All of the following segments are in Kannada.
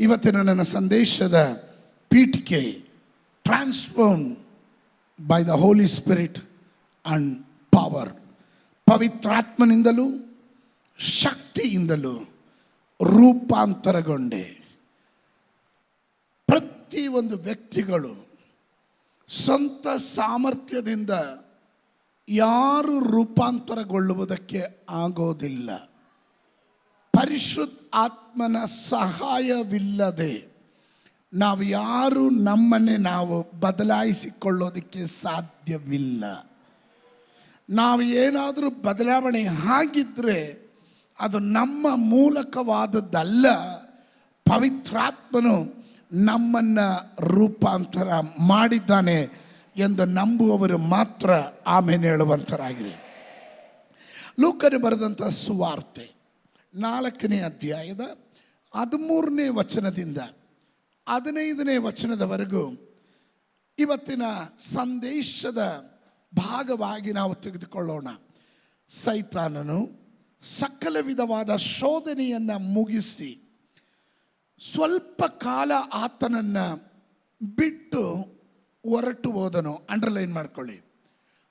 ಇವತ್ತಿನ ನನ್ನ ಸಂದೇಶದ ಪೀಠಿಕೆ transform by the Holy Spirit and power. ಪವಿತ್ರಾತ್ಮನಿಂದಲೂ ಶಕ್ತಿಯಿಂದಲೂ ರೂಪಾಂತರಗೊಂಡೆ. ಪ್ರತಿಯೊಂದು ವ್ಯಕ್ತಿಗಳು ಸ್ವಂತ ಸಾಮರ್ಥ್ಯದಿಂದ ಯಾರು ರೂಪಾಂತರಗೊಳ್ಳುವುದಕ್ಕೆ ಆಗೋದಿಲ್ಲ. ಪರಿಶುದ್ಧ ಆತ್ಮನ ಸಹಾಯವಿಲ್ಲದೆ ನಾವು ಯಾರು ನಮ್ಮನ್ನೇ ನಾವು ಬದಲಾಯಿಸಿಕೊಳ್ಳೋದಕ್ಕೆ ಸಾಧ್ಯವಿಲ್ಲ. ನಾವು ಏನಾದರೂ ಬದಲಾವಣೆ ಆಗಿದ್ದರೆ ಅದು ನಮ್ಮ ಮೂಲಕವಾದದ್ದಲ್ಲ. ಪವಿತ್ರಾತ್ಮನು ನಮ್ಮನ್ನು ರೂಪಾಂತರ ಮಾಡಿದ್ದಾನೆ ಎಂದು ನಂಬುವವರು ಮಾತ್ರ ಆಮೇಲೆ ಹೇಳುವಂತರಾಗಿರಿ. ಲೂಕನು ಬರೆದಂಥ ಸುವಾರ್ತೆ 4ನೇ ಅಧ್ಯಾಯದ 13ನೇ ವಚನದಿಂದ 15ನೇ ವಚನದವರೆಗೂ ಇವತ್ತಿನ ಸಂದೇಶದ ಭಾಗವಾಗಿ ನಾವು ತೆಗೆದುಕೊಳ್ಳೋಣ. ಸೈತಾನನು ಸಕಲ ವಿಧವಾದ ಶೋಧನೆಯನ್ನು ಮುಗಿಸಿ ಸ್ವಲ್ಪ ಕಾಲ ಆತನನ್ನು ಬಿಟ್ಟು ಹೊರಟು ಹೋದನು. ಅಂಡರ್ಲೈನ್ ಮಾಡ್ಕೊಳ್ಳಿ.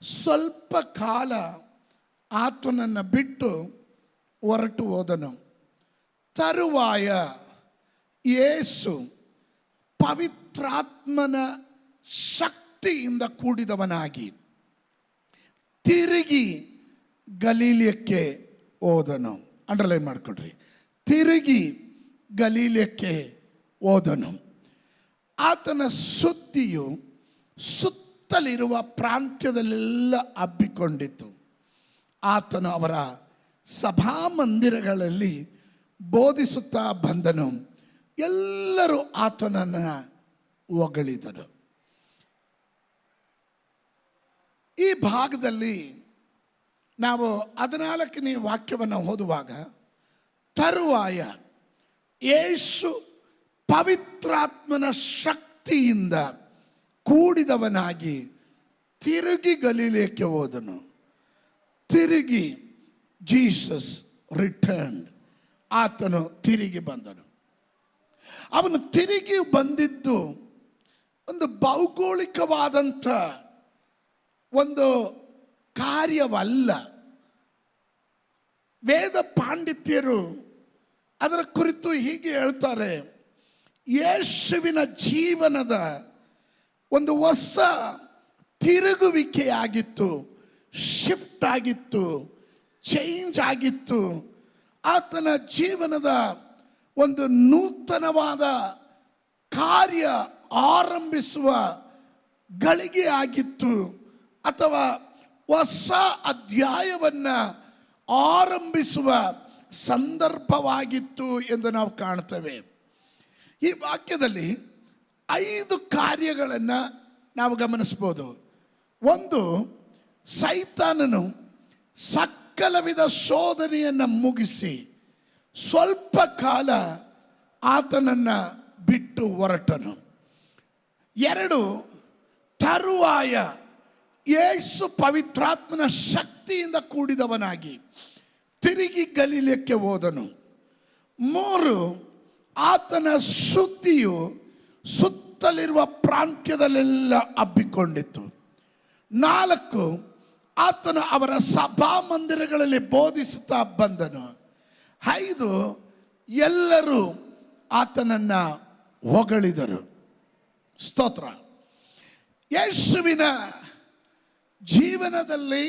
ಸ್ವಲ್ಪ ಕಾಲ ಆತನನ್ನು ಬಿಟ್ಟು ಹೊರಟು ಹೋದನು. ತರುವಾಯ ಯೇಸು ಪವಿತ್ರಾತ್ಮನ ಶಕ್ತಿಯಿಂದ ಕೂಡಿದವನಾಗಿ ತಿರುಗಿ ಗಲೀಲಕ್ಕೆ ಹೋದನು. ಅಂಡರ್ಲೈನ್ ಮಾಡ್ಕೊಳ್ರಿ. ತಿರುಗಿ ಗಲೀಲಕ್ಕೆ ಹೋದನು. ಆತನ ಸುದ್ದಿಯು ಸುತ್ತಲಿರುವ ಪ್ರಾಂತ್ಯದಲ್ಲೆಲ್ಲ ಹಬ್ಬಿಕೊಂಡಿತು. ಆತನು ಅವರ ಸಭಾಮಂದಿರಗಳಲ್ಲಿ ಬೋಧಿಸುತ್ತಾ ಬಂದನು. ಎಲ್ಲರೂ ಆತನನ್ನು ಹೊಗಳಿದರು. ಈ ಭಾಗದಲ್ಲಿ ನಾವು 14ನೇ ವಾಕ್ಯವನ್ನು ಓದುವಾಗ, ತರುವಾಯ ಯೇಸು ಪವಿತ್ರಾತ್ಮನ ಶಕ್ತಿಯಿಂದ ಕೂಡಿದವನಾಗಿ ತಿರುಗಿ ಗಲೀಲಕ್ಕೆ ಹೋದನು. ತಿರುಗಿ ಜೀಸಸ್ ರಿಟರ್ನ್ಡ್. ಆತನು ತಿರುಗಿ ಬಂದನು. ಅವನು ತಿರುಗಿ ಬಂದಿದ್ದು ಒಂದು ಭೌಗೋಳಿಕವಾದಂಥ ಒಂದು ಕಾರ್ಯವಲ್ಲ. ವೇದ ಪಾಂಡಿತ್ಯರು ಅದರ ಕುರಿತು ಹೀಗೆ ಹೇಳ್ತಾರೆ, ಯೇಸುವಿನ ಜೀವನದ ಒಂದು ಹೊಸ ತಿರುಗುವಿಕೆಯಾಗಿತ್ತು, ಶಿಫ್ಟ್ ಆಗಿತ್ತು, ಚೇಂಜ್ ಆಗಿತ್ತು. ಆತನ ಜೀವನದ ಒಂದು ನೂತನವಾದ ಕಾರ್ಯ ಆರಂಭಿಸುವ ಗಳಿಗೆ ಆಗಿತ್ತು, ಅಥವಾ ಹೊಸ ಅಧ್ಯಾಯವನ್ನು ಆರಂಭಿಸುವ ಸಂದರ್ಭವಾಗಿತ್ತು ಎಂದು ನಾವು ಕಾಣ್ತೇವೆ. ಈ ವಾಕ್ಯದಲ್ಲಿ 5 ಕಾರ್ಯಗಳನ್ನು ನಾವು ಗಮನಿಸ್ಬೋದು. ಒಂದು, ಸೈತಾನನು ಸಕಲ ವಿಧ ಶೋಧನೆಯನ್ನು ಮುಗಿಸಿ ಸ್ವಲ್ಪ ಕಾಲ ಆತನನ್ನು ಬಿಟ್ಟು ಹೊರಟನು. 2, ತರುವಾಯ ಯೇಸು ಪವಿತ್ರಾತ್ಮನ ಶಕ್ತಿಯಿಂದ ಕೂಡಿದವನಾಗಿ ತಿರುಗಿ ಗಲೀಲಕ್ಕೆ ಹೋದನು. 3, ಆತನ ಸುದ್ದಿಯು ಸುತ್ತಲಿರುವ ಪ್ರಾಂತ್ಯದಲ್ಲೆಲ್ಲ ಹಬ್ಬಿಕೊಂಡಿತ್ತು. 4, ಆತನು ಅವರ ಸಭಾಮಂದಿರಗಳಲ್ಲಿ ಬೋಧಿಸುತ್ತಾ ಬಂದನು. 5, ಎಲ್ಲರೂ ಆತನನ್ನು ಹೊಗಳಿದರು. ಸ್ತೋತ್ರ. ಯೇಸುವಿನ ಜೀವನದಲ್ಲಿ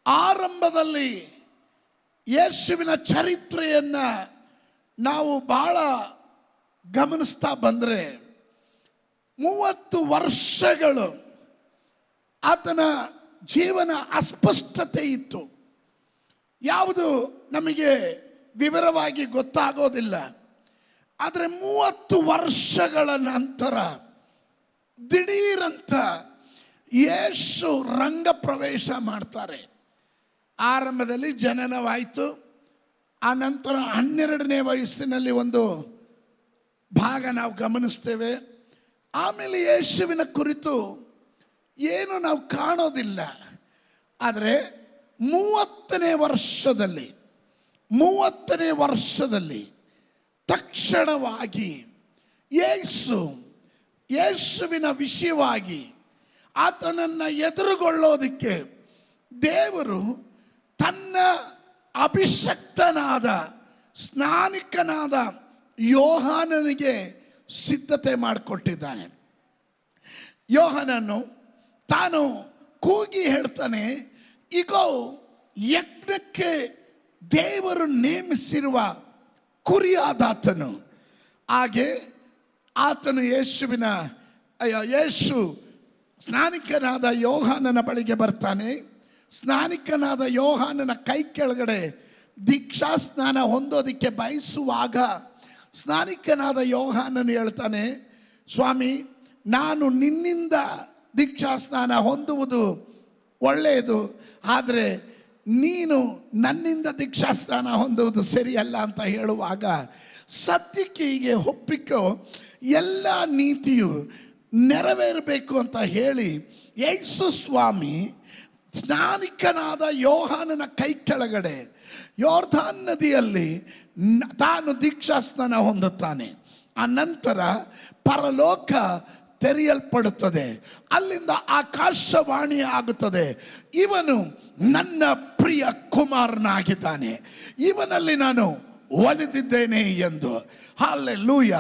ಆರಂಭದಲ್ಲಿ ಯೇಸುವಿನ ಚರಿತ್ರೆಯನ್ನು ನಾವು ಬಹಳ ಗಮನಿಸ್ತಾ ಬಂದರೆ 30 ವರ್ಷಗಳು ಆತನ ಜೀವನ ಅಸ್ಪಷ್ಟತೆ ಇತ್ತು. ಯಾವುದು ನಮಗೆ ವಿವರವಾಗಿ ಗೊತ್ತಾಗೋದಿಲ್ಲ. ಆದರೆ 30 ವರ್ಷಗಳ ನಂತರ ದಿಢೀರಂತ ಯೇಸು ರಂಗ ಪ್ರವೇಶ ಮಾಡ್ತಾರೆ. ಆರಂಭದಲ್ಲಿ ಜನನವಾಯಿತು. ಆ ನಂತರ 12ನೇ ವಯಸ್ಸಿನಲ್ಲಿ ಒಂದು ಭಾಗ ನಾವು ಗಮನಿಸ್ತೇವೆ. ಆಮೇಲೆ ಯೇಸುವಿನ ಕುರಿತು ಏನು ನಾವು ಕಾಣೋದಿಲ್ಲ. ಆದರೆ 30ನೇ ವರ್ಷದಲ್ಲಿ ತಕ್ಷಣವಾಗಿ ಯೇಸುವಿನ ವಿಷಯವಾಗಿ ಆತನನ್ನು ಎದುರುಗೊಳ್ಳೋದಕ್ಕೆ ದೇವರು ತನ್ನ ಅಭಿಷಕ್ತನಾದ ಸ್ನಾನಿಕನಾದ ಯೋಹಾನನಿಗೆ ಸಿದ್ಧತೆ ಮಾಡಿಕೊಟ್ಟಿದ್ದಾನೆ. ಯೋಹಾನನು ತಾನು ಕೂಗಿ ಹೇಳ್ತಾನೆ, ಇಗೋ ಯಜ್ಞಕ್ಕೆ ದೇವರು ನೇಮಿಸಿರುವ ಕುರಿಯಾದಾತನು. ಹಾಗೆ ಆತನು ಯೇಸು ಸ್ನಾನಿಕನಾದ ಯೋಹಾನನ ಬಳಿಗೆ ಬರ್ತಾನೆ. ಸ್ನಾನಿಕನಾದ ಯೋಹಾನನ ಕೈ ಕೆಳಗಡೆ ದೀಕ್ಷಾ ಸ್ನಾನ ಹೊಂದೋದಕ್ಕೆ ಬಯಸುವಾಗ ಸ್ನಾನಿಕನಾದ ಯೋಹಾನನು ಹೇಳ್ತಾನೆ, ಸ್ವಾಮಿ, ನಾನು ನಿನ್ನಿಂದ ದೀಕ್ಷಾ ಸ್ನಾನ ಹೊಂದುವುದು ಒಳ್ಳೆಯದು, ಆದರೆ ನೀನು ನನ್ನಿಂದ ದೀಕ್ಷಾ ಸ್ನಾನ ಹೊಂದುವುದು ಸರಿಯಲ್ಲ ಅಂತ ಹೇಳುವಾಗ, ಸತ್ಯಕ್ಕೆ ಹೀಗೆ ಒಪ್ಪಿಕೋ, ಎಲ್ಲ ನೀತಿಯು ನೆರವೇರಬೇಕು ಅಂತ ಹೇಳಿ ಯೇಸು ಸ್ವಾಮಿ ಸ್ನಾನಿಕನಾದ ಯೋಹಾನನ ಕೈ ಕೆಳಗಡೆ ಯೋರ್ದಾನ್ ನದಿಯಲ್ಲಿ ತಾನು ದೀಕ್ಷಾ ಸ್ನಾನ ಹೊಂದುತ್ತಾನೆ. ಆ ನಂತರ ಪರಲೋಕ ತೆರೆಯಲ್ಪಡುತ್ತದೆ. ಅಲ್ಲಿಂದ ಆಕಾಶವಾಣಿ ಆಗುತ್ತದೆ, ಇವನು ನನ್ನ ಪ್ರಿಯ ಕುಮಾರನಾಗಿದ್ದಾನೆ, ಇವನಲ್ಲಿ ನಾನು ಒಲಿದಿದ್ದೇನೆ ಎಂದು. ಹಲ್ಲೆಲೂಯ.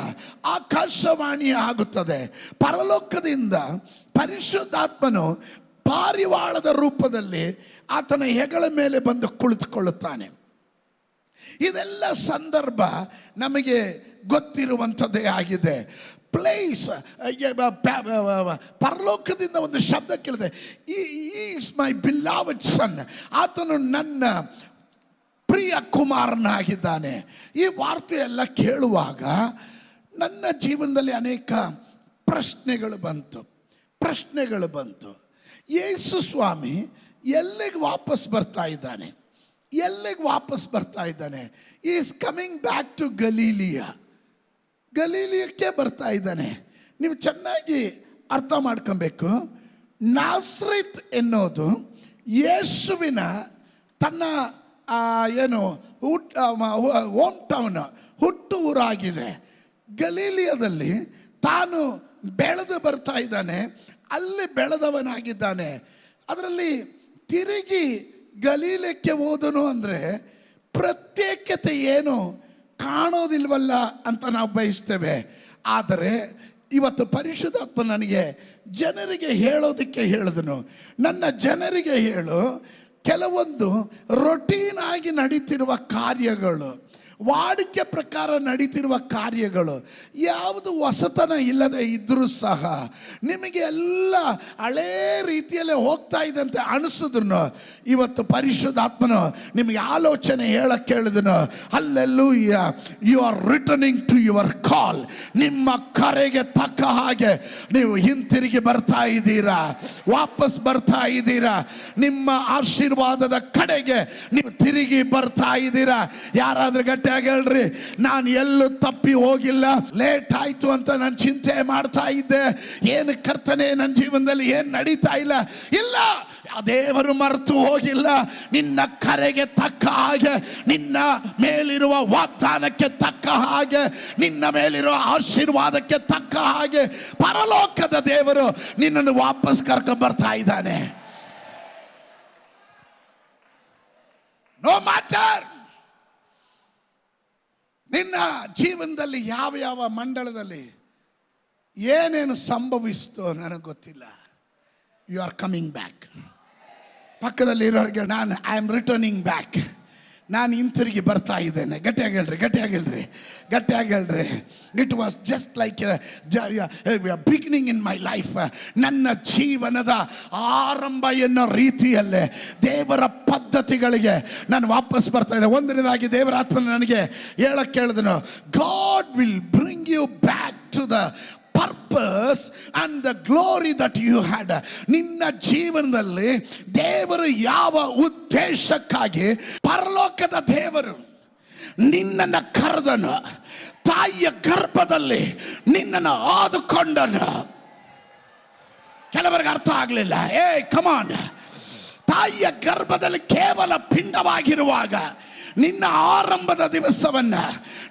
ಆಕಾಶವಾಣಿ ಆಗುತ್ತದೆ. ಪರಲೋಕದಿಂದ ಪರಿಶುದ್ಧಾತ್ಮನು ಪಾರಿವಾಳದ ರೂಪದಲ್ಲಿ ಆತನ ಹೆಗಲ ಮೇಲೆ ಬಂದು ಕುಳಿತುಕೊಳ್ಳುತ್ತಾನೆ. ಇದೆಲ್ಲ ಸಂದರ್ಭ ನಮಗೆ ಗೊತ್ತಿರುವಂಥದ್ದೇ ಆಗಿದೆ. ಪ್ಲೇಸ್, ಪರಲೋಕದಿಂದ ಒಂದು ಶಬ್ದ ಕೇಳಿದೆ, ಈಸ್ ಮೈ ಬಿಲವಡ್ ಸನ್, ಆತನು ನನ್ನ ಪ್ರಿಯ ಕುಮಾರನಾಗಿದ್ದಾನೆ. ಈ ವಾರ್ತೆ ಎಲ್ಲ ಕೇಳುವಾಗ ನನ್ನ ಜೀವನದಲ್ಲಿ ಅನೇಕ ಪ್ರಶ್ನೆಗಳು ಬಂತು. ಯೇಸು ಸ್ವಾಮಿ ಎಲ್ಲಿಗೆ ವಾಪಸ್ ಬರ್ತಾ ಇದ್ದಾನೆ? ಈಸ್ ಕಮಿಂಗ್ ಬ್ಯಾಕ್ ಟು ಗಲೀಲಿಯಕ್ಕೆ ಬರ್ತಾ ಇದ್ದಾನೆ. ನೀವು ಚೆನ್ನಾಗಿ ಅರ್ಥ ಮಾಡ್ಕೊಬೇಕು. ನಾಸ್ರೆತ್ ಎನ್ನೋದು ಯೇಸುವಿನ ತನ್ನ ಹೋಮ್ ಟೌನ್, ಹುಟ್ಟು ಊರಾಗಿದೆ. ಗಲೀಲಿಯದಲ್ಲಿ ತಾನು ಬೆಳೆದು ಬರ್ತಾ ಇದ್ದಾನೆ, ಅಲ್ಲಿ ಬೆಳೆದವನಾಗಿದ್ದಾನೆ. ಅದರಲ್ಲಿ ತಿರುಗಿ ಗಲೀಲಕ್ಕೆ ಹೋದನು ಅಂದರೆ ಪ್ರತ್ಯೇಕತೆ ಏನು ಕಾಣೋದಿಲ್ವಲ್ಲ ಅಂತ ನಾವು ಬಯಸ್ತೇವೆ. ಆದರೆ ಇವತ್ತು ಪರಿಶುದ್ಧಾತ್ಮ ನನಗೆ ಜನರಿಗೆ ಹೇಳೋದಕ್ಕೆ ಹೇಳಿದನು, ನನ್ನ ಜನರಿಗೆ ಹೇಳು, ಕೆಲವೊಂದು ರೊಟೀನ್ ಆಗಿ ನಡೀತಿರುವ ಕಾರ್ಯಗಳು, ವಾಡಿಕೆ ಪ್ರಕಾರ ನಡೀತಿರುವ ಕಾರ್ಯಗಳು, ಯಾವುದು ಹೊಸತನ ಇಲ್ಲದೆ ಇದ್ದರೂ ಸಹ ನಿಮಗೆ ಎಲ್ಲ ಹಳೇ ರೀತಿಯಲ್ಲೇ ಹೋಗ್ತಾ ಇದೆ ಅಂತ ಅನಿಸಿದ್ರು, ಇವತ್ತು ಪರಿಶುದ್ಧಾತ್ಮನು ನಿಮಗೆ ಆಲೋಚನೆ ಹೇಳಕ್ಕೆ ಹೇಳಿದನು. Hallelujah, you are returning to your call. ನಿಮ್ಮ ಕರೆಗೆ ತಕ್ಕ ಹಾಗೆ ನೀವು ಹಿಂತಿರುಗಿ ಬರ್ತಾ ಇದ್ದೀರಾ, ವಾಪಸ್ ಬರ್ತಾ ಇದ್ದೀರಾ. ನಿಮ್ಮ ಆಶೀರ್ವಾದದ ಕಡೆಗೆ ನೀವು ತಿರುಗಿ ಬರ್ತಾ ಇದ್ದೀರಾ. ಯಾರಾದ್ರೂ ಗಟ್ಟಿಯಾಗಿ ಹೇಳ್ರಿ, ನಾನು ಎಲ್ಲೂ ತಪ್ಪಿ ಹೋಗಿಲ್ಲ. ಲೇಟ್ ಆಯ್ತು ಅಂತ ನಾನು ಚಿಂತೆ ಮಾಡ್ತಾ ಇದ್ದೆ, ಏನು ಕರ್ತನೆ ನನ್ನ ಜೀವನದಲ್ಲಿ ಏನು ನಡೀತಾ ಇಲ್ಲ. ದೇವರು ಮರೆತು ಹೋಗಿಲ್ಲ. ನಿನ್ನ ಕರೆಗೆ ತಕ್ಕ ಹಾಗೆ, ನಿನ್ನ ಮೇಲಿರುವ ವಾಗ್ದಾನಕ್ಕೆ ತಕ್ಕ ಹಾಗೆ, ನಿನ್ನ ಮೇಲಿರುವ ಆಶೀರ್ವಾದಕ್ಕೆ ತಕ್ಕ ಹಾಗೆ ಪರಲೋಕದ ದೇವರು ನಿನ್ನನ್ನು ವಾಪಸ್ ಕರ್ಕೊಂಡು ಬರ್ತಾ ಇದ್ದಾನೆ. ನೋ ಮ್ಯಾಟರ್ ನಿನ್ನ ಜೀವನದಲ್ಲಿ ಯಾವ ಮಂಡಳದಲ್ಲಿ ಏನೇನು ಸಂಭವಿಸ್ತೋ ನನಗೆ ಗೊತ್ತಿಲ್ಲ. You are coming back. ಪಕ್ಕದಲ್ಲಿ ಇರೋರಿಗೆ ಐ ಆಮ್ ರಿಟರ್ನಿಂಗ್ ಬ್ಯಾಕ್, ನಾನು ಹಿಂತಿರುಗಿ ಬರ್ತಾ ಇದ್ದೇನೆ. ಗಟ್ಟಿಯಾಗಿ ಹೇಳ್ರಿ. It was just like beginning in my life. ನನ್ನ ಜೀವನದ ಆರಂಭ ಎನ್ನೋ ರೀತಿಯಲ್ಲೇ ದೇವರ ಪದ್ಧತಿಗಳಿಗೆ ನಾನು ವಾಪಸ್ ಬರ್ತಾ ಇದ್ದೆ. ಒಂದನೇದಾಗಿ ದೇವರ ಆತ್ಮನ ನನಗೆ ಹೇಳಕ್ಕೆ ಹೇಳಿದನು, God will bring you back to the purpose and the glory that you had. ನಿನ್ನ ಜೀವನದಲ್ಲಿ ದೇವರು ಯಾವ ಉದ್ದೇಶಕ್ಕಾಗಿ ಪರಲೋಕದ ದೇವರು ನಿನ್ನನ್ನು ಕರೆದನು, ತಾಯಿಯ ಗರ್ಭದಲ್ಲಿ ನಿನ್ನನ್ನು ಆದುಕೊಂಡನು. ಕೆಲವರಿಗೆ ಅರ್ಥ ಆಗಲಿಲ್ಲ. ಕಮಾನ್, ತಾಯಿಯ ಗರ್ಭದಲ್ಲಿ ಕೇವಲ ಪಿಂಡವಾಗಿರುವಾಗ ನಿನ್ನ ಆರಂಭದ ದಿವಸವನ್ನ,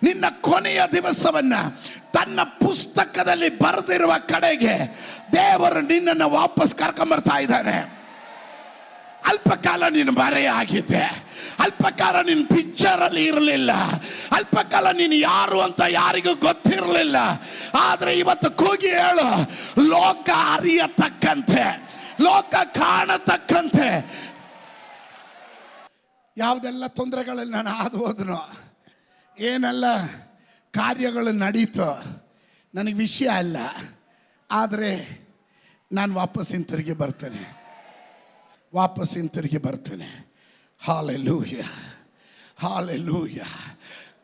ನಿನ್ನ ಕೊನೆಯ ದಿವಸವನ್ನ ತನ್ನ ಪುಸ್ತಕದಲ್ಲಿ ಬರೆದಿರುವ ಕಡೆಗೆ ದೇವರು ನಿನ್ನನ್ನು ವಾಪಸ್ ಕರ್ಕೊಂಬರ್ತಾ ಇದ್ದಾನೆ. ಅಲ್ಪಕಾಲ ನೀನು ಮರೆಯಾಗಿದ್ದೆ, ಅಲ್ಪಕಾಲ ನೀನು ಪಿಕ್ಚರಲ್ಲಿ ಇರಲಿಲ್ಲ, ಅಲ್ಪಕಾಲ ನೀನು ಯಾರು ಅಂತ ಯಾರಿಗೂ ಗೊತ್ತಿರಲಿಲ್ಲ. ಆದರೆ ಇವತ್ತು ಕೂಗಿ ಹೇಳು, ಲೋಕ ಅರಿಯತಕ್ಕಂತೆ, ಲೋಕ ಕಾಣತಕ್ಕಂತೆ ಯಾವುದೆಲ್ಲ ತೊಂದರೆಗಳಲ್ಲಿ ನಾನು ಹಾದು ಹೋದನೋ, ಏನೆಲ್ಲ ಕಾರ್ಯಗಳು ನಡೀತೋ ನನಗೆ ವಿಷಯ ಅಲ್ಲ. ಆದರೆ ನಾನು ವಾಪಸ್ ಹಿಂತಿರುಗಿ ಬರ್ತೇನೆ, ವಾಪಸ್ ಹಿಂತಿರುಗಿ ಬರ್ತೇನೆ. Hallelujah, hallelujah.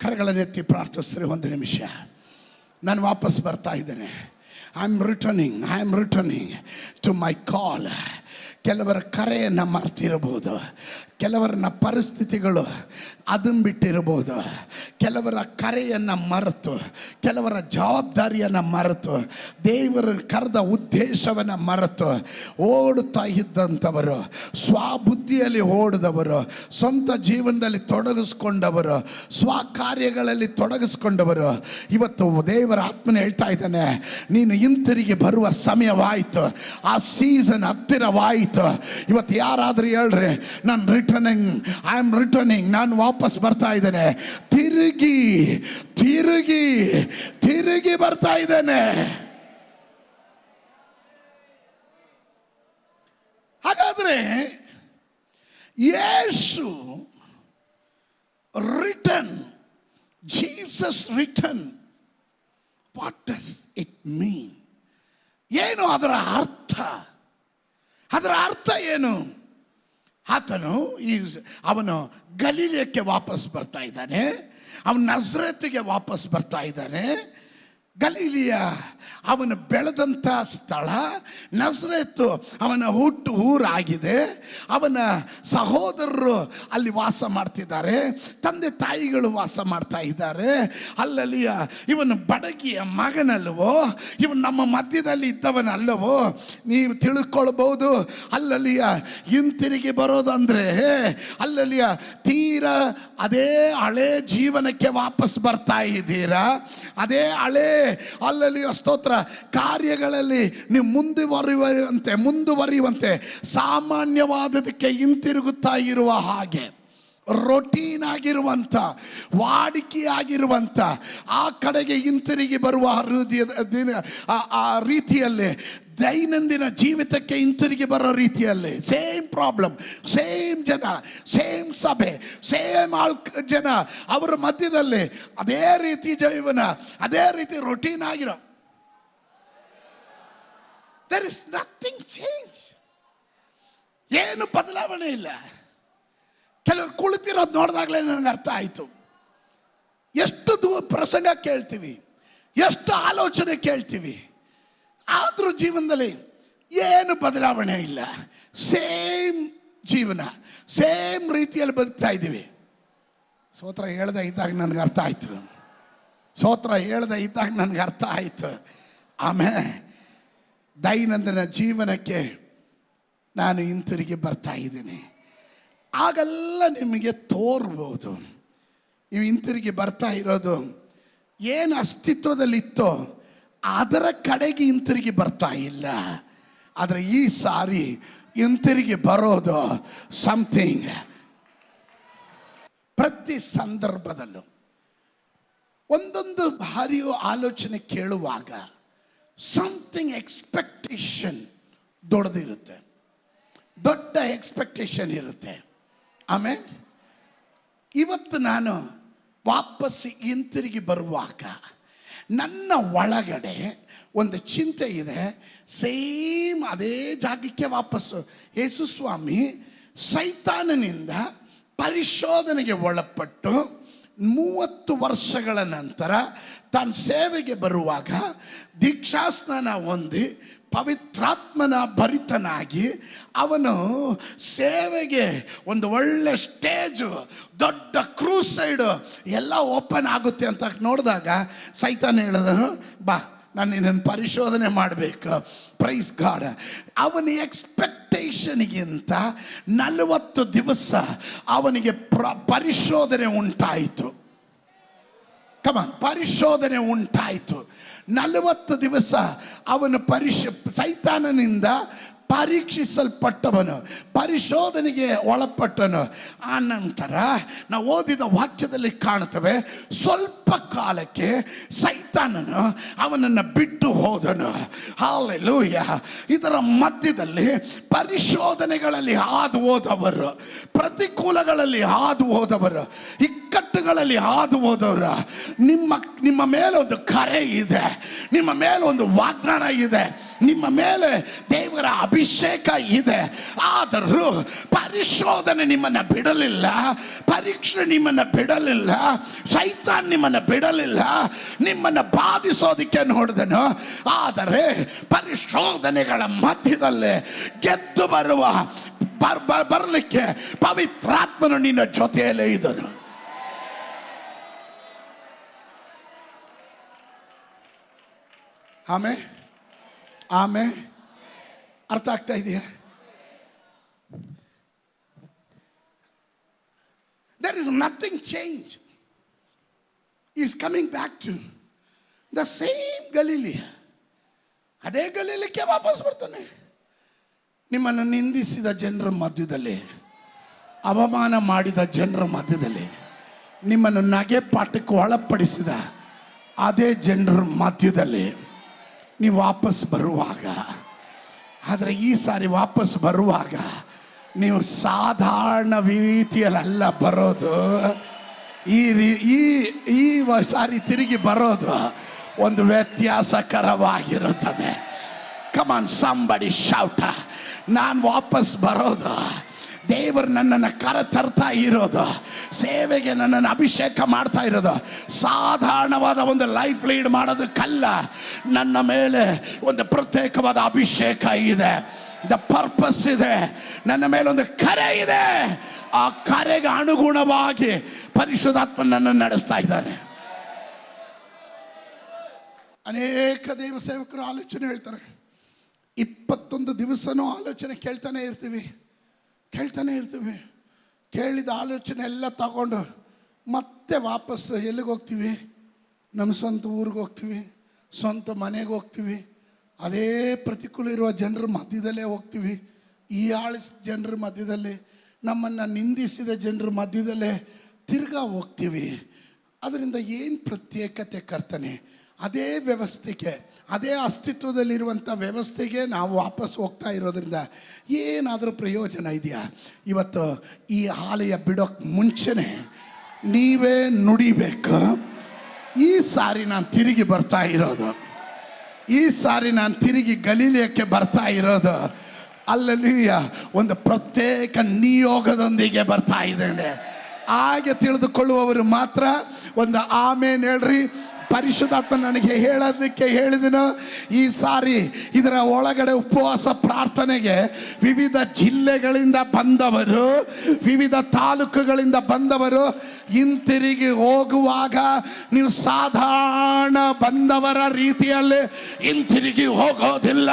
ಕರಗಳನ್ನೆತ್ತಿ ಪ್ರಾರ್ಥಿಸ್ರಿ ಒಂದು ನಿಮಿಷ. ನಾನು ವಾಪಸ್ ಬರ್ತಾ ಇದ್ದೇನೆ. I am returning to my call. ಕೆಲವರ ಕರೆಯನ್ನು ಮರ್ತಿರಬಹುದು, ಕೆಲವರನ್ನ ಪರಿಸ್ಥಿತಿಗಳು ಅದನ್ನು ಬಿಟ್ಟಿರಬಹುದು, ಕೆಲವರ ಕರೆಯನ್ನು ಮರೆತು, ಕೆಲವರ ಜವಾಬ್ದಾರಿಯನ್ನು ಮರೆತು, ದೇವರ ಕರೆದ ಉದ್ದೇಶವನ್ನು ಮರೆತು ಓಡುತ್ತಾ ಇದ್ದಂಥವರು, ಸ್ವಬುದ್ಧಿಯಲ್ಲಿ ಓಡಿದವರು, ಸ್ವಂತ ಜೀವನದಲ್ಲಿ ತೊಡಗಿಸ್ಕೊಂಡವರು, ಸ್ವಕಾರ್ಯಗಳಲ್ಲಿ ತೊಡಗಿಸ್ಕೊಂಡವರು, ಇವತ್ತು ದೇವರ ಆತ್ಮನ ಹೇಳ್ತಾ ಇದ್ದಾನೆ, ನೀನು ಹಿಂತಿರುಗಿ ಬರುವ ಸಮಯವಾಯಿತು, ಆ ಸೀಸನ್ ಹತ್ತಿರವಾಯಿತು. ಇವತ್ತು ಯಾರಾದರೂ ಹೇಳ್ರಿ, ಐ ಆಮ್ ರಿಟರ್ನಿಂಗ್, ನಾನು ವಾಪಸ್ ಬರ್ತಾ ಇದ್ದೇನೆ, ತಿರುಗಿ ತಿರುಗಿ ತಿರುಗಿ ಬರ್ತಾ ಇದ್ದೇನೆ. ಹಾಗಾದ್ರೆ Yesu return, Jesus return, what does it mean? ಏನು ಅದರ ಅರ್ಥ? ಅದರ ಅರ್ಥ ಏನು? ಅವನು ಗಲೀಲಕ್ಕೆ ವಾಪಸ್ ಬರ್ತಾ ಇದ್ದಾನೆ, ಅವನು ನಜರೇತಿಗೆ ವಾಪಸ್ ಬರ್ತಾ ಇದ್ದಾನೆ. ಗಲೀಲಿಯ ಅವನು ಬೆಳೆದಂಥ ಸ್ಥಳ, ನಜರೇತು ಅವನ ಹುಟ್ಟು ಊರಾಗಿದೆ. ಅವನ ಸಹೋದರರು ಅಲ್ಲಿ ವಾಸ ಮಾಡ್ತಿದ್ದಾರೆ, ತಂದೆ ತಾಯಿಗಳು ವಾಸ ಮಾಡ್ತಾ ಇದ್ದಾರೆ. ಅಲ್ಲಲ್ಲಿಯ ಇವನು ಬಡಗಿಯ ಮಗನಲ್ಲವೋ, ಇವನು ನಮ್ಮ ಮಧ್ಯದಲ್ಲಿ ಇದ್ದವನಲ್ಲವೋ ನೀವು ತಿಳ್ಕೊಳ್ಬಹುದು. ಅಲ್ಲಲ್ಲಿಯ ಹಿಂತಿರುಗಿ ಬರೋದಂದ್ರೆ ಅಲ್ಲಲ್ಲಿಯ ತೀರ ಅದೇ ಹಳೆ ಜೀವನಕ್ಕೆ ವಾಪಸ್ ಬರ್ತಾ ಇದ್ದೀರಾ, ಅದೇ ಹಳೆ ಅಲ್ಲಲ್ಲಿ ಸ್ತೋತ್ರ ಕಾರ್ಯಗಳಲ್ಲಿ ನೀವು ಮುಂದುವರಿಯುವಂತೆ ಸಾಮಾನ್ಯವಾದದಕ್ಕೆ ಹಿಂತಿರುಗುತ್ತಾ ಇರುವ ಹಾಗೆ, ರೊಟೀನ್ ಆಗಿರುವಂಥ, ವಾಡಿಕೆಯಾಗಿರುವಂಥ ಆ ಕಡೆಗೆ ಹಿಂತಿರುಗಿ ಬರುವ ಆ ರೀತಿಯಲ್ಲಿ, ದೈನಂದಿನ ಜೀವಿತಕ್ಕೆ ಹಿಂತಿರುಗಿ ಬರೋ ರೀತಿಯಲ್ಲಿ, ಸೇಮ್ ಪ್ರಾಬ್ಲಮ್, ಸೇಮ್ ಜನ, ಸೇಮ್ ಸಭೆ, ಸೇಮ್ ಜನ, ಅವರ ಮಧ್ಯದಲ್ಲಿ ಅದೇ ರೀತಿ ಜೀವನ, ಅದೇ ರೀತಿ ರೊಟೀನ್ ಆಗಿರೋ. There is nothing change. ಏನು ಬದಲಾವಣೆ ಇಲ್ಲ. ಕೆಲವರು ಕುಳಿತಿರೋದು ನೋಡಿದಾಗಲೇ ನನಗೆ ಅರ್ಥ ಆಯಿತು. ಎಷ್ಟು ಪ್ರಸಂಗ ಕೇಳ್ತೀವಿ, ಎಷ್ಟು ಆಲೋಚನೆ ಕೇಳ್ತೀವಿ, ಆದರೂ ಜೀವನದಲ್ಲಿ ಏನು ಬದಲಾವಣೆ ಇಲ್ಲ. ಸೇಮ್ ಜೀವನ, ಸೇಮ್ ರೀತಿಯಲ್ಲಿ ಬದುಕ್ತಾ ಇದ್ದೀವಿ. ಸ್ತೋತ್ರ ಹೇಳ್ದೆ ಇದ್ದಾಗ ನನಗೆ ಅರ್ಥ ಆಯಿತು, ಸ್ತೋತ್ರ ಹೇಳ್ದೆ ಇದ್ದಾಗ ನನಗೆ ಅರ್ಥ ಆಯಿತು. ಆಮೇಲೆ ದೈನಂದಿನ ಜೀವನಕ್ಕೆ ನಾನು ಹಿಂತಿರುಗಿ ಬರ್ತಾ ಇದ್ದೀನಿ. ಆಗೆಲ್ಲ ನಿಮಗೆ ತೋರ್ಬೋದು ನೀವು ಹಿಂತಿರುಗಿ ಬರ್ತಾ ಇರೋದು ಏನು ಅಸ್ತಿತ್ವದಲ್ಲಿತ್ತೋ ಅದರ ಕಡೆಗೆ ಹಿಂತಿರುಗಿ ಬರ್ತಾ ಇಲ್ಲ. ಆದರೆ ಈ ಸಾರಿ ಹಿಂತಿರುಗಿ ಬರೋದು ಸಮಥಿಂಗ್. ಪ್ರತಿ ಸಂದರ್ಭದಲ್ಲೂ ಒಂದೊಂದು ಬಾರಿಯೂ ಆಲೋಚನೆ ಕೇಳುವಾಗ ಸಮಥಿಂಗ್ ಎಕ್ಸ್ಪೆಕ್ಟೇಷನ್ ದೊಡ್ಡದಿರುತ್ತೆ, ದೊಡ್ಡ ಎಕ್ಸ್ಪೆಕ್ಟೇಷನ್ ಇರುತ್ತೆ. ಆಮೇಲೆ ಇವತ್ತು ನಾನು ವಾಪಸ್ ಹಿಂತಿರುಗಿ ಬರುವಾಗ ನನ್ನ ಒಳಗಡೆ ಒಂದು ಚಿಂತೆ ಇದೆ. ಸೇಮ್ ಅದೇ ಜಾಗಕ್ಕೆ ವಾಪಸ್ಸು ಯೇಸು ಸ್ವಾಮಿ ಸೈತಾನನಿಂದ ಪರಿಶೋಧನೆಗೆ ಒಳಪಟ್ಟು 30 ವರ್ಷಗಳ ನಂತರ ತನ್ನ ಸೇವೆಗೆ ಬರುವಾಗ ದೀಕ್ಷಾಸ್ನಾನ ಹೊಂದಿ ಪವಿತ್ರಾತ್ಮನ ಭರಿತನಾಗಿ ಅವನು ಸೇವೆಗೆ ಒಂದು ಒಳ್ಳೆ ಸ್ಟೇಜು, ದೊಡ್ಡ ಕ್ರೂಸೈಡು ಎಲ್ಲ ಓಪನ್ ಆಗುತ್ತೆ ಅಂತ ನೋಡಿದಾಗ ಸೈತಾನ ಹೇಳಿದನು, ಬಾ ನಾನು ನಿನ್ನನ್ನು ಪರಿಶೋಧನೆ ಮಾಡಬೇಕು. Praise God. ಅವನ ಎಕ್ಸ್ಪೆಕ್ಟೇಷನ್ ಟೆಂಪ್ಟೇಷನ್ಗಿಂತ 40 ದಿವಸ ಅವನಿಗೆ ಪರಿಶೋಧನೆ ಉಂಟಾಯಿತು. ಕಮಾನ್, ಪರಿಶೋಧನೆ ಉಂಟಾಯಿತು. 40 ದಿವಸ ಅವನು ಸೈತಾನನಿಂದ ಪರೀಕ್ಷಿಸಲ್ಪಟ್ಟವನು, ಪರಿಶೋಧನೆಗೆ ಒಳಪಟ್ಟನು. ಆ ನಂತರ ನಾವು ಓದಿದ ವಾಕ್ಯದಲ್ಲಿ ಕಾಣುತ್ತವೆ, ಸ್ವಲ್ಪ ಕಾಲಕ್ಕೆ ಸೈತಾನನು ಅವನನ್ನು ಬಿಟ್ಟು ಹೋದನು. ಹಲ್ಲೆಲೂಯ. ಇದರ ಮಧ್ಯದಲ್ಲಿ ಪರಿಶೋಧನೆಗಳಲ್ಲಿ ಹಾದು ಹೋದವರು, ಪ್ರತಿಕೂಲಗಳಲ್ಲಿ ಹಾದು ಹೋದವರು, ಇಕ್ಕಟ್ಟುಗಳಲ್ಲಿ ಹಾದು ಹೋದವರು, ನಿಮ್ಮ ಮೇಲೆ ಒಂದು ಕರೆ ಇದೆ, ನಿಮ್ಮ ಮೇಲೆ ಒಂದು ವಾಗ್ದಾನ ಇದೆ, ನಿಮ್ಮ ಮೇಲೆ ದೇವರ ಅಭಿಷೇಕ ಇದೆ. ಆದರೂ ಪರಿಶೋಧನೆ ನಿಮ್ಮನ್ನು ಬಿಡಲಿಲ್ಲ, ಪರೀಕ್ಷೆ ನಿಮ್ಮನ್ನು ಬಿಡಲಿಲ್ಲ, ಸೈತಾನ್ ನಿಮ್ಮನ್ನು ಬಿಡಲಿಲ್ಲ, ನಿಮ್ಮನ್ನು ಬಾಧಿಸೋದಕ್ಕೆ ನೋಡಿದನು. ಆದರೆ ಪರಿಶೋಧನೆಗಳ ಮಧ್ಯದಲ್ಲೇ ಗೆದ್ದು ಬರಲಿಕ್ಕೆ ಪವಿತ್ರಾತ್ಮನು ನಿನ್ನ ಜೊತೆಯಲ್ಲೇ ಇದ್ದನು. ಆಮೇಲೆ ಅರ್ಥ ಆಗ್ತಾ ಇದೆಯಾ? There is nothing change. He is coming back to the same Galilee. ಅದೇ ಗಲೀಲಕ್ಕೆ ವಾಪಸ್ ಬರ್ತಾನೆ. ನಿಮ್ಮನ್ನು ನಿಂದಿಸಿದ ಜನರ ಮಧ್ಯದಲ್ಲಿ, ಅವಮಾನ ಮಾಡಿದ ಜನರ ಮಧ್ಯದಲ್ಲಿ, ನಿಮ್ಮನ್ನು ನಗೆ ಪಾಠಕ್ಕೆ ಒಳಪಡಿಸಿದ ಅದೇ ಜನರ ಮಧ್ಯದಲ್ಲಿ ನೀವು ವಾಪಸ್ ಬರುವಾಗ, ಆದರೆ ಈ ಸಾರಿ ವಾಪಸ್ ಬರುವಾಗ ನೀವು ಸಾಧಾರಣ ರೀತಿಯಲ್ಲ ಬರೋದು. ಈ ಸಾರಿ ತಿರುಗಿ ಬರೋದು ಒಂದು ವ್ಯತ್ಯಾಸಕರವಾಗಿರುತ್ತದೆ. ಕಮಾನ್ ಸಂಬಡಿ ಶೌಟ. ನಾನು ವಾಪಸ್ ಬರೋದು, ದೇವರು ನನ್ನನ್ನು ಕರೆತರ್ತಾ ಇರೋದು, ಸೇವೆಗೆ ನನ್ನನ್ನು ಅಭಿಷೇಕ ಮಾಡ್ತಾ ಇರೋದು ಸಾಧಾರಣವಾದ ಒಂದು ಲೈಫ್ ಲೀಡ್ ಮಾಡೋದಕ್ಕಲ್ಲ. ನನ್ನ ಮೇಲೆ ಒಂದು ಪ್ರತ್ಯೇಕವಾದ ಅಭಿಷೇಕ ಇದೆ, ದ ಪರ್ಪಸ್ ಇದೆ, ನನ್ನ ಮೇಲೆ ಒಂದು ಕರೆ ಇದೆ. ಆ ಕರೆಗೆ ಅನುಗುಣವಾಗಿ ಪರಿಶುದ್ಧಾತ್ಮ ನನ್ನನ್ನು ನಡೆಸ್ತಾ ಇದ್ದಾನೆ. ಅನೇಕ ದೇವ ಸೇವಕರು ಆಲೋಚನೆ ಹೇಳ್ತಾರೆ, 21 ದಿವಸನೂ ಆಲೋಚನೆ ಕೇಳ್ತಾನೆ ಇರ್ತೀವಿ. ಕೇಳಿದ ಆಲೋಚನೆ ಎಲ್ಲ ತಗೊಂಡು ಮತ್ತೆ ವಾಪಸ್ ಎಲ್ಲಿಗೆ ಹೋಗ್ತೀವಿ? ನಮ್ಮ ಸ್ವಂತ ಊರಿಗೆ ಹೋಗ್ತೀವಿ, ಸ್ವಂತ ಮನೆಗೆ ಹೋಗ್ತೀವಿ, ಅದೇ ಪ್ರತಿಕೂಲ ಇರುವ ಜನರ ಮಧ್ಯದಲ್ಲೇ ಹೋಗ್ತೀವಿ, ಈ ಜನರ ಮಧ್ಯದಲ್ಲೇ, ನಮ್ಮನ್ನು ನಿಂದಿಸಿದ ಜನರ ಮಧ್ಯದಲ್ಲೇ ತಿರ್ಗಾ ಹೋಗ್ತೀವಿ. ಅದರಿಂದ ಏನು ಪ್ರತ್ಯೇಕತೆ ಕರ್ತನೆ? ಅದೇ ವ್ಯವಸ್ಥೆಗೆ, ಅದೇ ಅಸ್ತಿತ್ವದಲ್ಲಿರುವಂಥ ವ್ಯವಸ್ಥೆಗೆ ನಾವು ವಾಪಸ್ ಹೋಗ್ತಾ ಇರೋದ್ರಿಂದ ಏನಾದರೂ ಪ್ರಯೋಜನ ಇದೆಯಾ? ಇವತ್ತು ಈ ಆಲಯ ಬಿಡೋಕ್ಕೆ ಮುಂಚೆನೇ ನೀವೇ ನುಡಿಬೇಕು, ಈ ಸಾರಿ ನಾನು ತಿರುಗಿ ಬರ್ತಾ ಇರೋದು, ಈ ಸಾರಿ ನಾನು ತಿರುಗಿ ಗಲೀಲಿಯಕ್ಕೆ ಬರ್ತಾ ಇರೋದು ಅಲ್ಲಲ್ಲಿಯ ಒಂದು ಪ್ರತ್ಯೇಕ ನಿಯೋಗದೊಂದಿಗೆ ಬರ್ತಾ ಇದ್ದೇನೆ. ಹಾಗೆ ತಿಳಿದುಕೊಳ್ಳುವವರು ಮಾತ್ರ ಒಂದು ಆಮೇನ್ ಹೇಳ್ರಿ. ಪರಿಶುದ್ಧಾತ್ಮ ನನಗೆ ಹೇಳೋದಕ್ಕೆ ಹೇಳಿದನು, ಈ ಸಾರಿ ಇದರ ಒಳಗಡೆ ಉಪವಾಸ ಪ್ರಾರ್ಥನೆಗೆ ವಿವಿಧ ಜಿಲ್ಲೆಗಳಿಂದ ಬಂದವರು, ವಿವಿಧ ತಾಲೂಕುಗಳಿಂದ ಬಂದವರು ಹಿಂತಿರುಗಿ ಹೋಗುವಾಗ ನೀವು ಸಾಧಾರಣ ಬಂದವರ ರೀತಿಯಲ್ಲಿ ಹಿಂತಿರುಗಿ ಹೋಗೋದಿಲ್ಲ.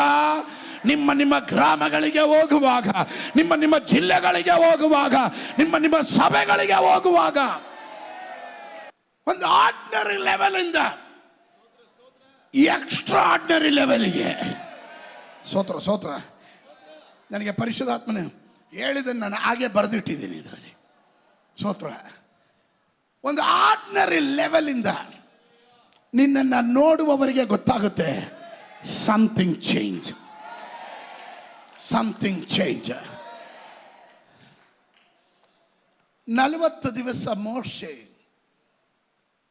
ನಿಮ್ಮ ಗ್ರಾಮಗಳಿಗೆ ಹೋಗುವಾಗ, ನಿಮ್ಮ ಜಿಲ್ಲೆಗಳಿಗೆ ಹೋಗುವಾಗ, ನಿಮ್ಮ ಸಭೆಗಳಿಗೆ ಹೋಗುವಾಗ ಒಂದು ಆರ್ಡಿನರಿ ಲೆವೆಲಿಂದ ಎಕ್ಸ್ಟ್ರಾ ಆರ್ಡಿನರಿ ಲೆವೆಲ್ಗೆ ಸೋತ್ರ ನನಗೆ ಪರಿಶುದ್ಧಾತ್ಮನ ಹೇಳಿದ್ದನ್ನು ನಾನು ಹಾಗೆ ಬರೆದಿಟ್ಟಿದ್ದೀನಿ ಇದರಲ್ಲಿ. ಸೋತ್ರ ಒಂದು ಆರ್ಡಿನರಿ ಲೆವೆಲಿಂದ ನಿನ್ನನ್ನು ನೋಡುವವರಿಗೆ ಗೊತ್ತಾಗುತ್ತೆ ಸಮಥಿಂಗ್ ಚೇಂಜ್. 40 ದಿವಸ ಮೋಶೆ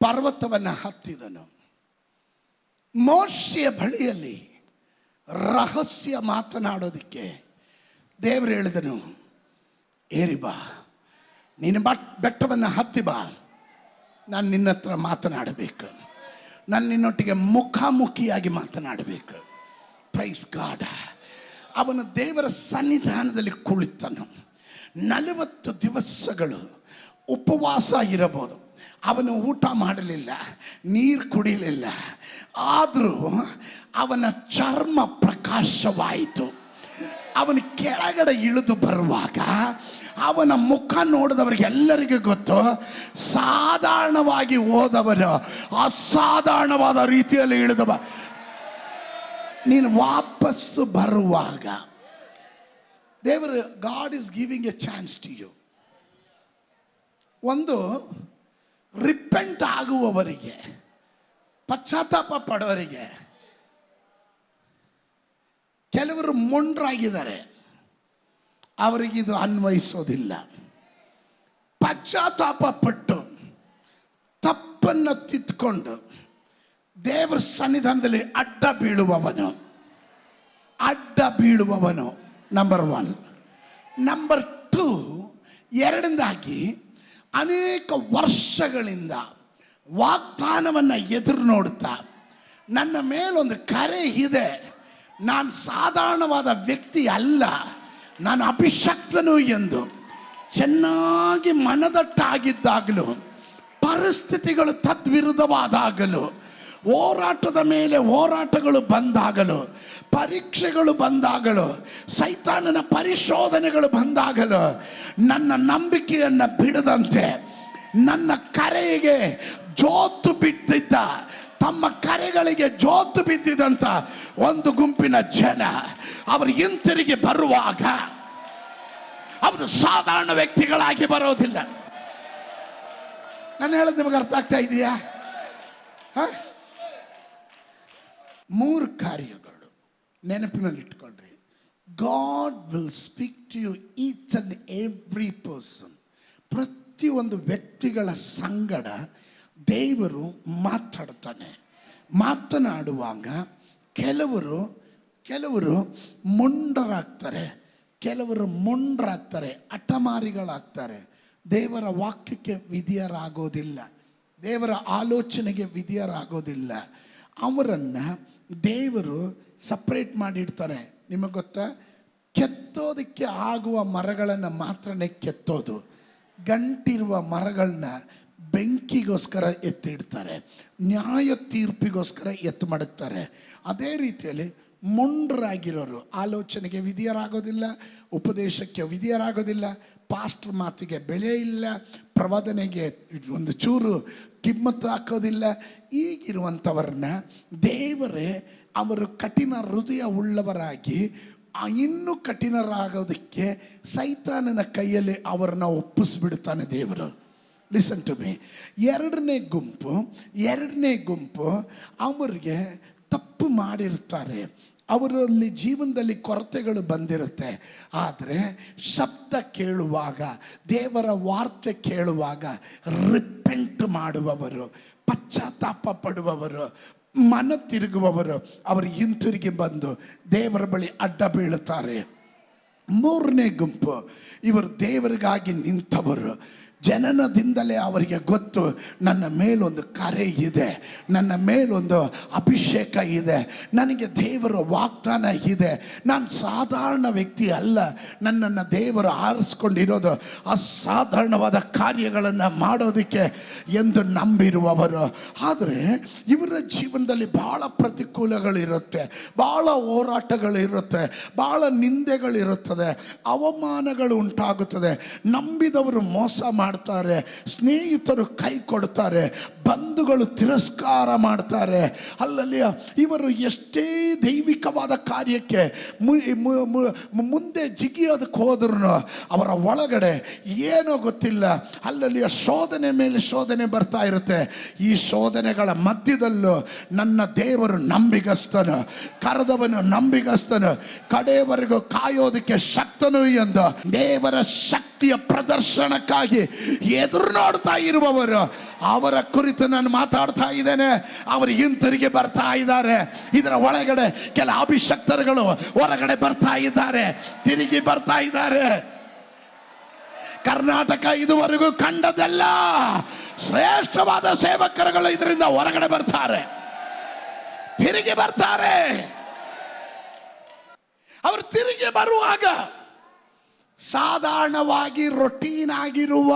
ಪರ್ವತವನ್ನು ಹತ್ತಿದನು. ಮೋಶೆಯ ಬಳಿಯಲ್ಲಿ ರಹಸ್ಯ ಮಾತನಾಡೋದಕ್ಕೆ ದೇವರು ಹೇಳಿದನು, ಏರಿ ಬಾ, ನೀನು ಬೆಟ್ಟವನ್ನು ಹತ್ತಿ ಬಾ, ನಾನು ನಿನ್ನ ಹತ್ರ ಮಾತನಾಡಬೇಕು, ನಾನು ನಿನ್ನೊಟ್ಟಿಗೆ ಮುಖಾಮುಖಿಯಾಗಿ ಮಾತನಾಡಬೇಕು. Praise God. ಅವನು ದೇವರ ಸನ್ನಿಧಾನದಲ್ಲಿ ಕುಳಿತನು. 40 ದಿವಸಗಳು ಉಪವಾಸ ಇರಬಹುದು. ಅವನು ಊಟ ಮಾಡಲಿಲ್ಲ, ನೀರು ಕುಡಿಲಿಲ್ಲ, ಆದರೂ ಅವನ ಚರ್ಮ ಪ್ರಕಾಶವಾಯಿತು. ಅವನ ಕೆಳಗಡೆ ಇಳಿದು ಬರುವಾಗ ಅವನ ಮುಖ ನೋಡಿದವರಿಗೆಲ್ಲರಿಗೂ ಗೊತ್ತು, ಸಾಧಾರಣವಾಗಿ ಹೋದವನು ಅಸಾಧಾರಣವಾದ ರೀತಿಯಲ್ಲಿ ಇಳಿದವ. ನೀನು ವಾಪಸ್ಸು ಬರುವಾಗ ದೇವರು, God is giving a chance to you. ಒಂದು ರಿಪೆಂಟ್ ಆಗುವವರಿಗೆ, ಪಶ್ಚಾತ್ತಾಪ ಪಡೋರಿಗೆ. ಕೆಲವರು ಮೊಂಡ್ರಾಗಿದ್ದಾರೆ, ಅವರಿಗಿದು ಅನ್ವಯಿಸೋದಿಲ್ಲ. ಪಶ್ಚಾತ್ತಾಪ ಪಟ್ಟು ತಪ್ಪನ್ನು ತಿದ್ಕೊಂಡು ದೇವರ ಸನ್ನಿಧಾನದಲ್ಲಿ ಅಡ್ಡ ಬೀಳುವವನು ನಂಬರ್ 1. ನಂಬರ್ 2, ಎರಡನೇದಾಗಿ ಅನೇಕ ವರ್ಷಗಳಿಂದ ವಾಗ್ದಾನವನ್ನು ಎದುರು ನೋಡ್ತಾ, ನನ್ನ ಮೇಲೊಂದು ಕರೆ ಇದೆ, ನಾನು ಸಾಧಾರಣವಾದ ವ್ಯಕ್ತಿ ಅಲ್ಲ, ನಾನು ಅಭಿಷಕ್ತನು ಎಂದು ಚೆನ್ನಾಗಿ ಮನದಟ್ಟಾಗಿದ್ದಾಗಲೂ, ಪರಿಸ್ಥಿತಿಗಳು ತದ್ವಿರುದ್ಧವಾದಾಗಲೂ, ಹೋರಾಟದ ಮೇಲೆ ಹೋರಾಟಗಳು ಬಂದಾಗಲೂ, ಪರೀಕ್ಷೆಗಳು ಬಂದಾಗಲೂ, ಸೈತಾನನ ಪರಿಶೋಧನೆಗಳು ಬಂದಾಗಲೂ ನನ್ನ ನಂಬಿಕೆಯನ್ನು ಬಿಡದಂತೆ, ನನ್ನ ಕರೆಗೆ ಜೋತು ಬಿದ್ದಿದ್ದ, ತಮ್ಮ ಕರೆಗಳಿಗೆ ಜೋತು ಬಿದ್ದಿದ್ದಂಥ ಒಂದು ಗುಂಪಿನ ಜನ ಅವರು ಹಿಂತಿರುಗಿ ಬರುವಾಗ ಅವರು ಸಾಧಾರಣ ವ್ಯಕ್ತಿಗಳಾಗಿ ಬರೋದಿಲ್ಲ. ನಾನು ಹೇಳೋದು ನಿಮಗೆ ಅರ್ಥ ಆಗ್ತಾ ಇದೆಯಾ? 3 ಕಾರ್ಯಗಳು ನೆನಪಿನಲ್ಲಿ ಇಟ್ಕೊಳ್ರಿ. God will speak to you each and every person. ಪ್ರತಿಯೊಂದು ವ್ಯಕ್ತಿಗಳ ಸಂಗಡ ದೇವರು ಮಾತಾಡ್ತಾನೆ. ಮಾತನಾಡುವಾಗ ಕೆಲವರು ಮೊಂಡರಾಗ್ತಾರೆ, ಹಠಮಾರಿಗಳಾಗ್ತಾರೆ, ದೇವರ ವಾಕ್ಯಕ್ಕೆ ವಿಧಿಯರಾಗೋದಿಲ್ಲ, ದೇವರ ಆಲೋಚನೆಗೆ ವಿಧಿಯರಾಗೋದಿಲ್ಲ. ಅವರನ್ನು ದೇವರು ಸಪ್ರೇಟ್ ಮಾಡಿಡ್ತಾರೆ. ನಿಮಗೆ ಗೊತ್ತಾ, ಕೆತ್ತೋದಕ್ಕೆ ಆಗುವ ಮರಗಳನ್ನು ಮಾತ್ರನೇ ಕೆತ್ತೋದು, ಗಂಟಿರುವ ಮರಗಳನ್ನ ಬೆಂಕಿಗೋಸ್ಕರ ಎತ್ತಿಡ್ತಾರೆ, ನ್ಯಾಯ ತೀರ್ಪಿಗೋಸ್ಕರ ಎತ್ತು ಮಾಡುತ್ತಾರೆ. ಅದೇ ರೀತಿಯಲ್ಲಿ ಮೊಂಡರಾಗಿರೋರು ಆಲೋಚನೆಗೆ ವಿಧಿಯರಾಗೋದಿಲ್ಲ, ಉಪದೇಶಕ್ಕೆ ವಿಧಿಯರಾಗೋದಿಲ್ಲ, ಪಾಸ್ಟರ್ ಮಾತಿಗೆ ಬೆಲೆ ಇಲ್ಲ, ಪ್ರವಾದನೆಗೆ ಒಂದು ಚೂರು ಕಿಮ್ಮತ್ತು ಹಾಕೋದಿಲ್ಲ. ಈಗಿರುವಂಥವ್ರನ್ನ ದೇವರೇ ಅವರು ಕಠಿಣ ಹೃದಯ ಉಳ್ಳವರಾಗಿ ಇನ್ನೂ ಕಠಿಣರಾಗೋದಕ್ಕೆ ಸೈತಾನನ ಕೈಯಲ್ಲಿ ಅವರನ್ನ ಒಪ್ಪಿಸ್ಬಿಡ್ತಾನೆ ದೇವರು. Listen to me. ಎರಡನೇ ಗುಂಪು ಅವರಿಗೆ ತಪ್ಪು ಮಾಡಿರ್ತಾರೆ, ಅವರಲ್ಲಿ ಜೀವನದಲ್ಲಿ ಕೊರತೆಗಳು ಬಂದಿರುತ್ತೆ. ಆದರೆ ಶಬ್ದ ಕೇಳುವಾಗ, ದೇವರ ವಾರ್ತೆ ಕೇಳುವಾಗ ರಿಪೆಂಟ್ ಮಾಡುವವರು, ಪಶ್ಚಾತ್ತಾಪ ಪಡುವವರು, ಮನ ತಿರುಗುವವರು, ಅವರು ಹಿಂತಿರುಗಿ ಬಂದು ದೇವರ ಬಳಿ ಅಡ್ಡ ಬೀಳುತ್ತಾರೆ. 3ನೇ ಗುಂಪು, ಇವರು ದೇವರಿಗಾಗಿ ನಿಂತವರು. ಜನನದಿಂದಲೇ ಅವರಿಗೆ ಗೊತ್ತು, ನನ್ನ ಮೇಲೊಂದು ಕರೆ ಇದೆ, ನನ್ನ ಮೇಲೊಂದು ಅಭಿಷೇಕ ಇದೆ, ನನಗೆ ದೇವರ ವಾಗ್ದಾನ ಇದೆ, ನಾನು ಸಾಧಾರಣ ವ್ಯಕ್ತಿ ಅಲ್ಲ, ನನ್ನನ್ನು ದೇವರು ಆರಿಸ್ಕೊಂಡಿರೋದು ಅಸಾಧಾರಣವಾದ ಕಾರ್ಯಗಳನ್ನು ಮಾಡೋದಕ್ಕೆ ಎಂದು ನಂಬಿರುವವರು. ಆದರೆ ಇವರ ಜೀವನದಲ್ಲಿ ಭಾಳ ಪ್ರತಿಕೂಲಗಳಿರುತ್ತೆ, ಭಾಳ ಹೋರಾಟಗಳಿರುತ್ತೆ, ಭಾಳ ನಿಂದೆಗಳಿರುತ್ತದೆ, ಅವಮಾನಗಳು ಉಂಟಾಗುತ್ತದೆ. ನಂಬಿದವರು ಮೋಸ ಮಾಡ್ತಾರೆ, ಸ್ನೇಹಿತರು ಕೈ ಕೊಡ್ತಾರೆ, ಬಂಧುಗಳು ತಿರಸ್ಕಾರ ಮಾಡ್ತಾರೆ. ಅಲ್ಲಲ್ಲಿ ಇವರು ಎಷ್ಟೇ ದೈವಿಕವಾದ ಕಾರ್ಯಕ್ಕೆ ಮುಂದೆ ಜಿಗಿಯೋದಕ್ಕೆ ಹೋದ್ರೂ ಅವರ ಒಳಗಡೆ ಏನೋ ಗೊತ್ತಿಲ್ಲ, ಅಲ್ಲಲ್ಲಿ ಶೋಧನೆ ಮೇಲೆ ಶೋಧನೆ ಬರ್ತಾ ಇರುತ್ತೆ. ಈ ಶೋಧನೆಗಳ ಮಧ್ಯದಲ್ಲೂ ನನ್ನ ದೇವರು ನಂಬಿಗಸ್ತನು, ಕರೆದವನು ನಂಬಿಗಸ್ತನು, ಕಡೆಯವರೆಗೂ ಕಾಯೋದಕ್ಕೆ ಶಕ್ತನು ಎಂದು ದೇವರ ಶಕ್ತಿಯ ಪ್ರದರ್ಶನಕ್ಕಾಗಿ ಎದುರು ನೋಡ್ತಾ ಇರುವವರು, ಅವರ ಕುರಿತು ನಾನು ಮಾತಾಡ್ತಾ ಇದ್ದೇನೆ. ಅವರು ಹಿಂತಿರುಗಿ ಬರ್ತಾ ಇದ್ದಾರೆ. ಇದರ ಒಳಗಡೆ ಕೆಲ ಅಭಿಷಕ್ತರುಗಳು ಹೊರಗಡೆ ಬರ್ತಾ ಇದ್ದಾರೆ, ತಿರುಗಿ ಬರ್ತಾ ಇದ್ದಾರೆ. ಕರ್ನಾಟಕ ಇದುವರೆಗೂ ಕಂಡದೆಲ್ಲ ಶ್ರೇಷ್ಠವಾದ ಸೇವಕರುಗಳು ಇದರಿಂದ ಹೊರಗಡೆ ಬರ್ತಾರೆ, ತಿರುಗಿ ಬರ್ತಾರೆ. ಅವರು ತಿರುಗಿ ಬರುವಾಗ ಸಾಧಾರಣವಾಗಿ ರೊಟೀನ್ ಆಗಿರುವ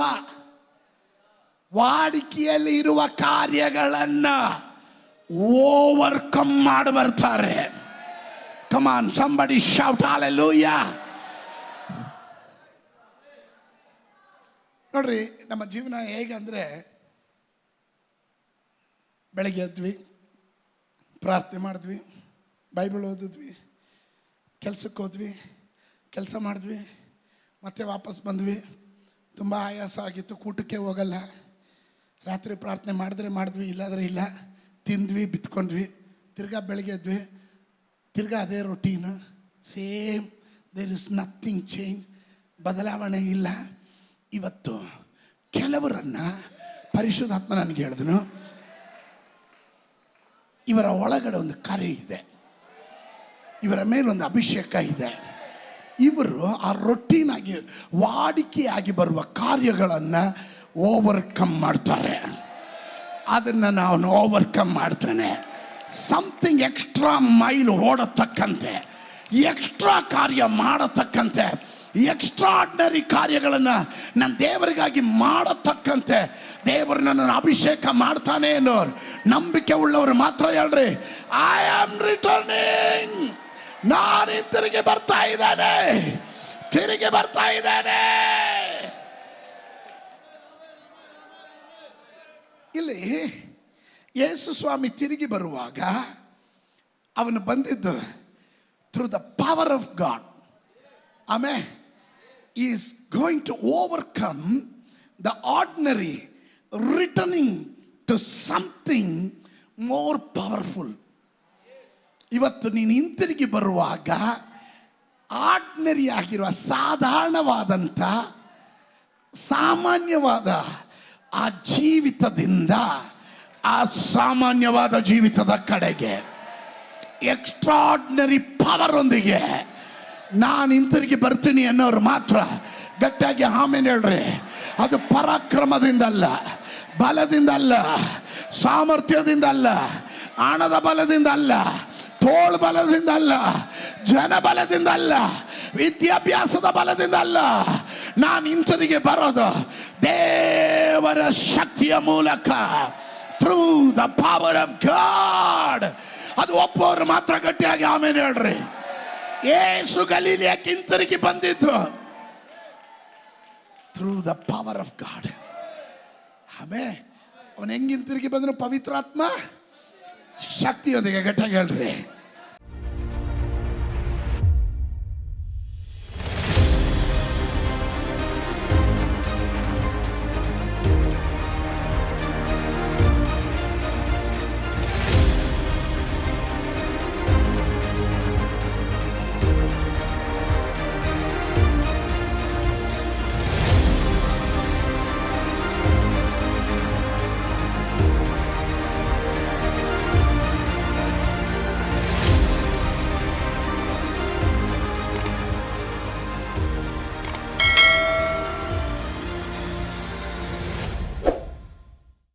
ವಾಡಿಕೆಯಲ್ಲಿ ಇರುವ ಕಾರ್ಯಗಳನ್ನು ಓವರ್ಕಮ್ ಮಾಡಿ ಬರ್ತಾರೆ. Come on, somebody shout hallelujah. ನೋಡ್ರಿ, ನಮ್ಮ ಜೀವನ ಹೇಗೆ ಅಂದರೆ, ಬೆಳಗ್ಗೆ ಎದ್ವಿ, ಪ್ರಾರ್ಥನೆ ಮಾಡಿದ್ವಿ, ಬೈಬಲ್ ಓದಿದ್ವಿ, ಕೆಲಸಕ್ಕೆ ಹೋದ್ವಿ, ಕೆಲಸ ಮಾಡಿದ್ವಿ, ಮತ್ತೆ ವಾಪಸ್ ಬಂದ್ವಿ. ತುಂಬ ಆಯಾಸ ಆಗಿತ್ತು, ಕೂಟಕ್ಕೆ ಹೋಗಲ್ಲ. ರಾತ್ರಿ ಪ್ರಾರ್ಥನೆ ಮಾಡಿದ್ವಿ, ಇಲ್ಲಾದರೆ ಇಲ್ಲ. ತಿಂದ್ವಿ, ಬಿತ್ಕೊಂಡ್ವಿ, ತಿರ್ಗಾ ಬೆಳಗ್ಗೆ ಎದ್ವಿ, ತಿರ್ಗಾ ಅದೇ routine, same. There is nothing change, ಬದಲಾವಣೆ ಇಲ್ಲ. ಇವತ್ತು ಕೆಲವರನ್ನು ಪರಿಶುದ್ಧಾತ್ಮ ನನಗೆ ಹೇಳಿದನು, ಇವರ ಒಳಗಡೆ ಒಂದು ಕಾರ್ಯ ಇದೆ, ಇವರ ಮೇಲೊಂದು ಅಭಿಷೇಕ ಇದೆ. ಇವರು ಆ ರೊಟೀನಾಗಿ ವಾಡಿಕೆಯಾಗಿ ಬರುವ ಕಾರ್ಯಗಳನ್ನು ಓವರ್ಕಮ್ ಮಾಡ್ತಾರೆ. ಅದನ್ನು ನಾನು ಓವರ್ಕಮ್ ಮಾಡ್ತೇನೆ. ಸಮಥಿಂಗ್ ಎಕ್ಸ್ಟ್ರಾ ಮೈಲ್ ಓಡತಕ್ಕಂತೆ, ಎಕ್ಸ್ಟ್ರಾ ಕಾರ್ಯ ಮಾಡತಕ್ಕಂತೆ, ಎಕ್ಸ್ಟ್ರಾರ್ಡಿನರಿ ಕಾರ್ಯಗಳನ್ನು ನನ್ನ ದೇವರಿಗಾಗಿ ಮಾಡತಕ್ಕಂತೆ ದೇವರು ನನ್ನನ್ನು ಅಭಿಷೇಕ ಮಾಡ್ತಾನೆ ಅನ್ನೋರು, ನಂಬಿಕೆ ಉಳ್ಳವರು ಮಾತ್ರ ಹೇಳ್ರಿ, ಐ ಆಮ್ ರಿಟರ್ನಿಂಗ್. ನಾನು ತಿರುಗಿ ಬರ್ತಾ ಇದ್ದಾನೆ, ತಿರುಗಿ ಬರ್ತಾ ಇದ್ದಾನೆ. ಇಲ್ಲಿ ಯೇಸು ಸ್ವಾಮಿ ತಿರುಗಿ ಬರುವಾಗ ಅವನು ಬಂದಿದ್ದು through the power of god. ಆಮೇಲೆ is going to overcome the ordinary, returning to something more powerful. ಇವತ್ತು ನೀನು ಹಿಂತಿರುಗಿ ಬರುವಾಗ ಆರ್ಡಿನರಿ ಆಗಿರುವ ಸಾಧಾರಣವಾದಂಥ ಸಾಮಾನ್ಯವಾದ ಆ ಜೀವಿತದಿಂದ ಆ ಸಾಮಾನ್ಯವಾದ ಜೀವಿತದ ಕಡೆಗೆ ಎಕ್ಸ್ಟ್ರಾರ್ಡಿನರಿ ಪವರ್ ಒಂದಿಗೆ ನಾನು ಹಿಂತಿರುಗಿ ಬರ್ತೀನಿ ಅನ್ನೋರು ಮಾತ್ರ ಗಟ್ಟಿಯಾಗಿ ಆಮೇಲೆ ಹೇಳ್ರಿ. ಅದು ಪರಾಕ್ರಮದಿಂದ ಅಲ್ಲ, ಬಲದಿಂದ ಅಲ್ಲ, ಸಾಮರ್ಥ್ಯದಿಂದ ಅಲ್ಲ, ಹಣದ ಬಲದಿಂದ ಅಲ್ಲ, ತೋಳು ಬಲದಿಂದ ಅಲ್ಲ, ಜನ ಬಲದಿಂದ ಅಲ್ಲ, ವಿದ್ಯಾಭ್ಯಾಸದ ಬಲದಿಂದ ಅಲ್ಲ. ನಾನು ಹಿಂತಿರುಗಿ ಬರೋದು ದೇವರ ಶಕ್ತಿಯ ಮೂಲಕ, through the power of god. ಅದು ಒಪ್ಪೋರು ಮಾತ್ರ ಗಟ್ಟಿಯಾಗಿ ಆಮೇಲೆ ಹೇಳ್ರಿ. ಯೇಸು ಗಲೀಲಿಯಕ್ಕೆ ಹಿಂತಿರುಗಿ ಬಂದಿದ್ದು through the power of god. ಆಮೇಲೆ ಅವನು ಹೆಂಗೆ ಹಿಂತಿರುಗಿ ಬಂದ್ರು? ಪವಿತ್ರಾತ್ಮ ಶಕ್ತಿಯೊಂದಿಗೆ. ಗಟ್ಟಿಯಾಗಿ ಹೇಳ್ರಿ.